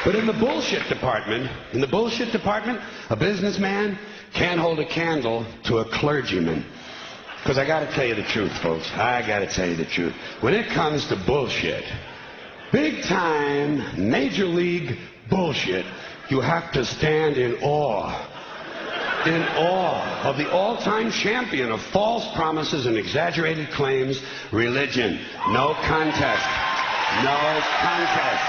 But in the bullshit department, a businessman can't hold a candle to a clergyman. Because I got to tell you the truth, folks. I got to tell you the truth. When it comes to bullshit, big time, major league bullshit, you have to stand in awe of the all-time champion of false promises and exaggerated claims, religion. No contest. No contest.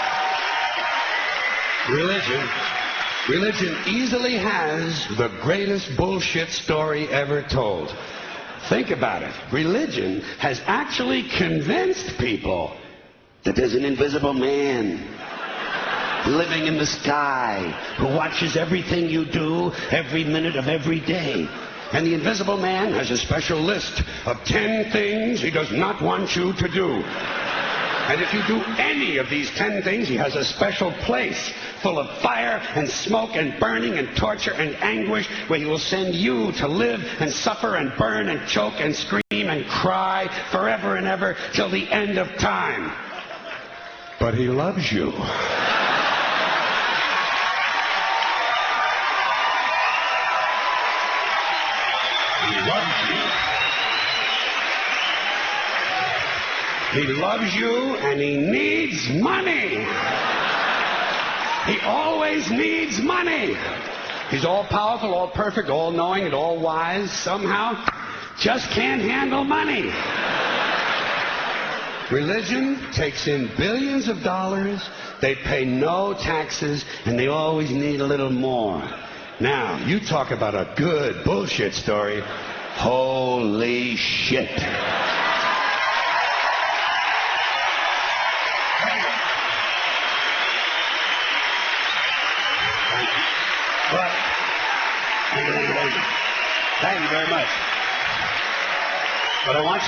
Religion easily has the greatest bullshit story ever told. Think about it. Religion has actually convinced people that there's an invisible man living in the sky who watches everything you do every minute of every day. And the invisible man has a special list of 10 things he does not want you to do. And if you do any of these 10 things, he has a special place full of fire and smoke and burning and torture and anguish where he will send you to live and suffer and burn and choke and scream and cry forever and ever till the end of time. But he loves you. He loves you. He loves you and he needs money. He always needs money. He's all powerful, all perfect, all knowing, and all wise. Somehow, just can't handle money. Religion takes in billions of dollars. They pay no taxes, and they always need a little more. Now, you talk about a good bullshit story. Holy shit. But, thank you very much. But I want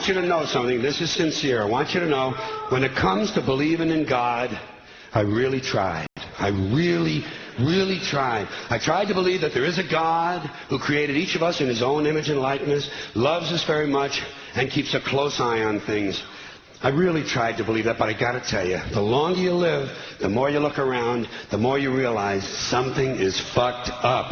you to know something. This is sincere. I want you to know, when it comes to believing in God, I really tried. I really tried. I tried to believe that there is a God who created each of us in his own image and likeness, loves us very much, and keeps a close eye on things. I really tried to believe that, but I got to tell you, the longer you live, the more you look around, the more you realize something is fucked up.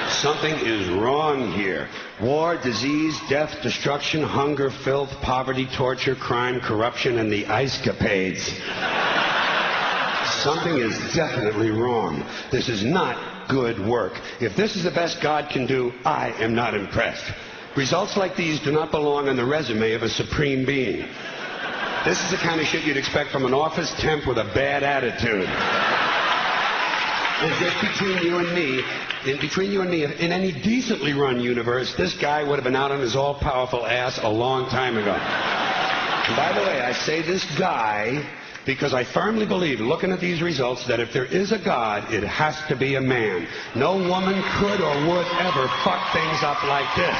Something is wrong here. War, disease, death, destruction, hunger, filth, poverty, torture, crime, corruption, and the ice-capades. Something is definitely wrong. This is not good work. If this is the best God can do, I am not impressed. Results like these do not belong on the resume of a supreme being. This is the kind of shit you'd expect from an office temp with a bad attitude. It's just between you and me, in any decently run universe, this guy would have been out on his all-powerful ass a long time ago. And by the way, I say this guy because I firmly believe, looking at these results, that if there is a God, it has to be a man. No woman could or would ever fuck things up like this.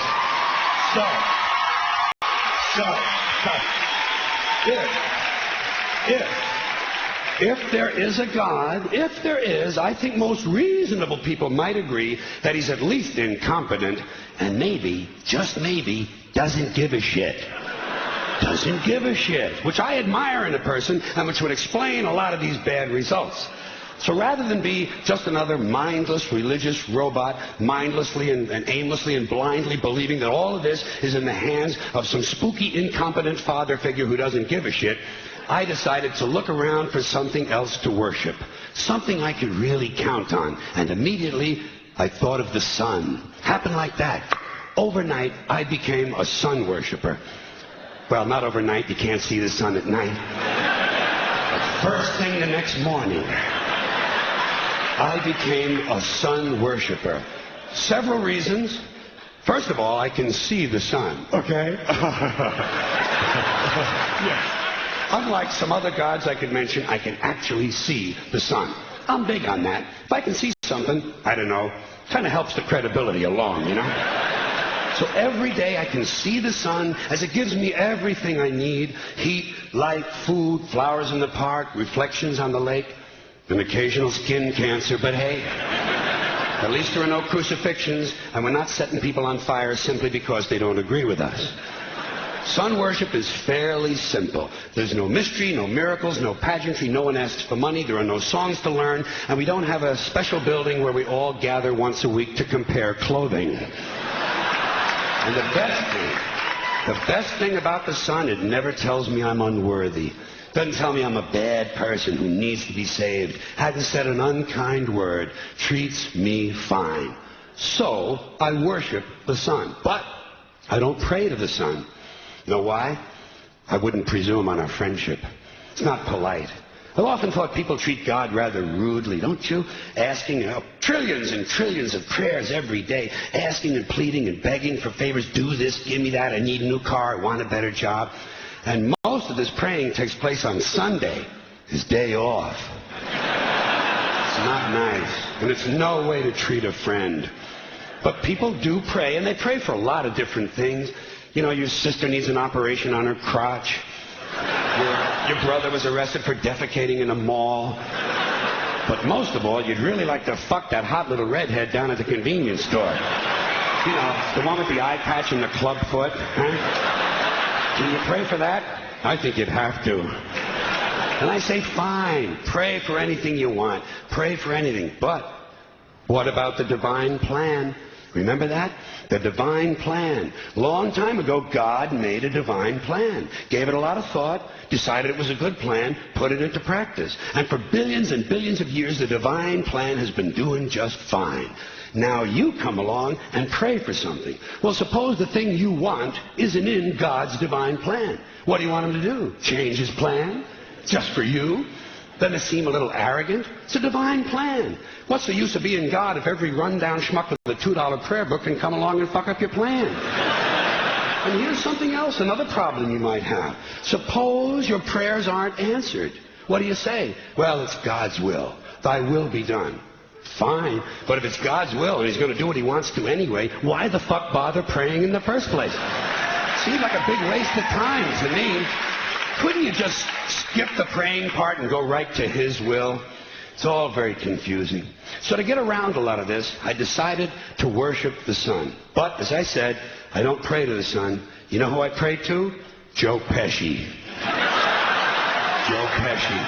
If there is a God, I think most reasonable people might agree that he's at least incompetent and maybe, just maybe, doesn't give a shit. Doesn't give a shit, which I admire in a person and which would explain a lot of these bad results. So rather than be just another mindless religious robot, mindlessly and aimlessly and blindly believing that all of this is in the hands of some spooky, incompetent father figure who doesn't give a shit, I decided to look around for something else to worship, something I could really count on. And immediately, I thought of the sun. Happened like that. Overnight, I became a sun worshiper. Well, not overnight. You can't see the sun at night. But first thing the next morning, I became a sun worshiper. Several reasons. First of all, I can see the sun. Okay? Yes. Unlike some other gods I could mention, I can actually see the sun. I'm big on that. If I can see something, I don't know, kind of helps the credibility along, you know? So every day I can see the sun as it gives me everything I need. Heat, light, food, flowers in the park, reflections on the lake, an occasional skin cancer. But hey, at least there are no crucifixions, and we're not setting people on fire simply because they don't agree with us. Sun worship is fairly simple. There's no mystery, no miracles, no pageantry, no one asks for money, there are no songs to learn, and we don't have a special building where we all gather once a week to compare clothing. And the best thing about the sun, it never tells me I'm unworthy. Doesn't tell me I'm a bad person who needs to be saved. Hasn't said an unkind word. Treats me fine. So, I worship the sun. But I don't pray to the sun. You know why? I wouldn't presume on our friendship. It's not polite. I've often thought people treat God rather rudely, don't you? Asking trillions and trillions of prayers every day, asking and pleading and begging for favors. Do this, give me that, I need a new car, I want a better job. And most of this praying takes place on Sunday, his day off. It's not nice, and it's no way to treat a friend. But people do pray, and they pray for a lot of different things. You know, your sister needs an operation on her crotch. Your brother was arrested for defecating in a mall. But most of all, you'd really like to fuck that hot little redhead down at the convenience store. You know, the one with the eye patch and the club foot. Huh? Can you pray for that? I think you'd have to. And I say, fine, pray for anything you want. Pray for anything. But what about the divine plan? Remember that? The divine plan. Long time ago, God made a divine plan. Gave it a lot of thought, decided it was a good plan, put it into practice. And for billions and billions of years, the divine plan has been doing just fine. Now you come along and pray for something. Well, suppose the thing you want isn't in God's divine plan. What do you want him to do? Change his plan? Just for you? Doesn't it seem a little arrogant? It's a divine plan. What's the use of being God if every rundown schmuck with a $2 prayer book can come along and fuck up your plan? And here's something else, another problem you might have. Suppose your prayers aren't answered. What do you say? Well, it's God's will. Thy will be done. Fine. But if it's God's will and he's going to do what he wants to anyway, why the fuck bother praying in the first place? Seems like a big waste of time to me. Couldn't you just skip the praying part and go right to his will? It's all very confusing. So to get around a lot of this, I decided to worship the sun. But, as I said, I don't pray to the sun. You know who I pray to? Joe Pesci. Joe Pesci.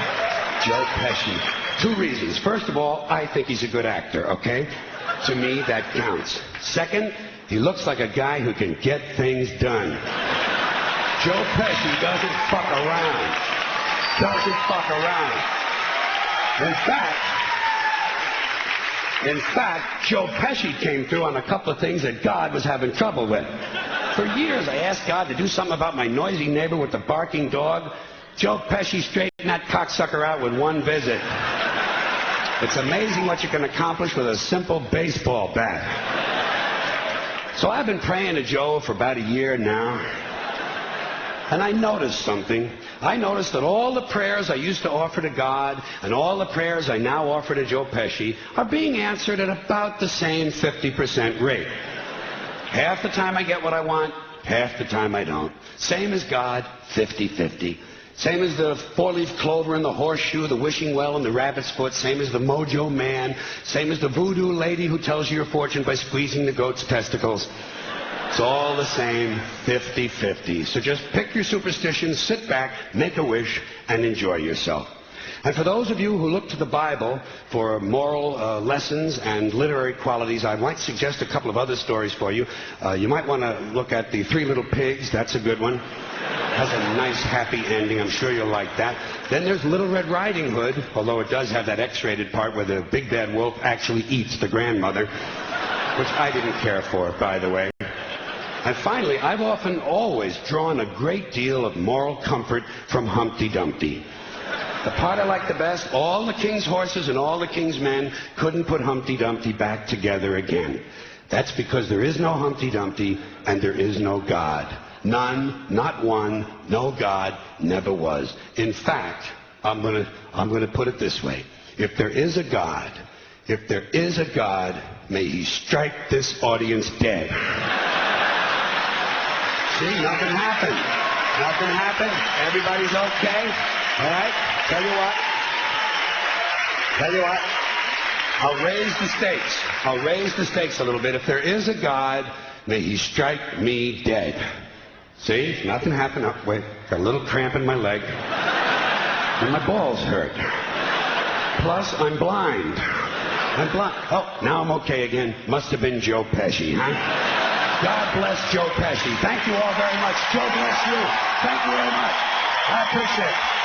Joe Pesci. Two reasons. First of all, I think he's a good actor, okay? To me, that counts. Second, he looks like a guy who can get things done. Joe Pesci doesn't fuck around. Doesn't fuck around. In fact, Joe Pesci came through on a couple of things that God was having trouble with. For years, I asked God to do something about my noisy neighbor with the barking dog. Joe Pesci straightened that cocksucker out with one visit. It's amazing what you can accomplish with a simple baseball bat. So I've been praying to Joe for about a year now. And I noticed something. I noticed that all the prayers I used to offer to God and all the prayers I now offer to Joe Pesci are being answered at about the same 50% rate. Half the time I get what I want, half the time I don't. Same as God, 50-50. Same as the four-leaf clover and the horseshoe, the wishing well and the rabbit's foot. Same as the mojo man. Same as the voodoo lady who tells you your fortune by squeezing the goat's testicles. It's all the same, 50-50. So just pick your superstitions, sit back, make a wish, and enjoy yourself. And for those of you who look to the Bible for moral lessons and literary qualities, I might suggest a couple of other stories for you. You might want to look at The Three Little Pigs. That's a good one. Has a nice, happy ending. I'm sure you'll like that. Then there's Little Red Riding Hood, although it does have that X-rated part where the big bad wolf actually eats the grandmother, which I didn't care for, by the way. And finally, I've often always drawn a great deal of moral comfort from Humpty Dumpty. The part I like the best, all the king's horses and all the king's men couldn't put Humpty Dumpty back together again. That's because there is no Humpty Dumpty and there is no God. None, not one, no God, never was. In fact, I'm gonna put it this way. If there is a God, may he strike this audience dead. See, nothing happened. Nothing happened. Everybody's okay. All right? Tell you what. I'll raise the stakes. I'll raise the stakes a little bit. If there is a God, may he strike me dead. See? Nothing happened. Oh, wait. Got a little cramp in my leg. And my balls hurt. Plus, I'm blind. I'm blind. Oh, now I'm okay again. Must have been Joe Pesci, huh? God bless Joe Pesci. Thank you all very much. Joe bless you. Thank you very much. I appreciate it.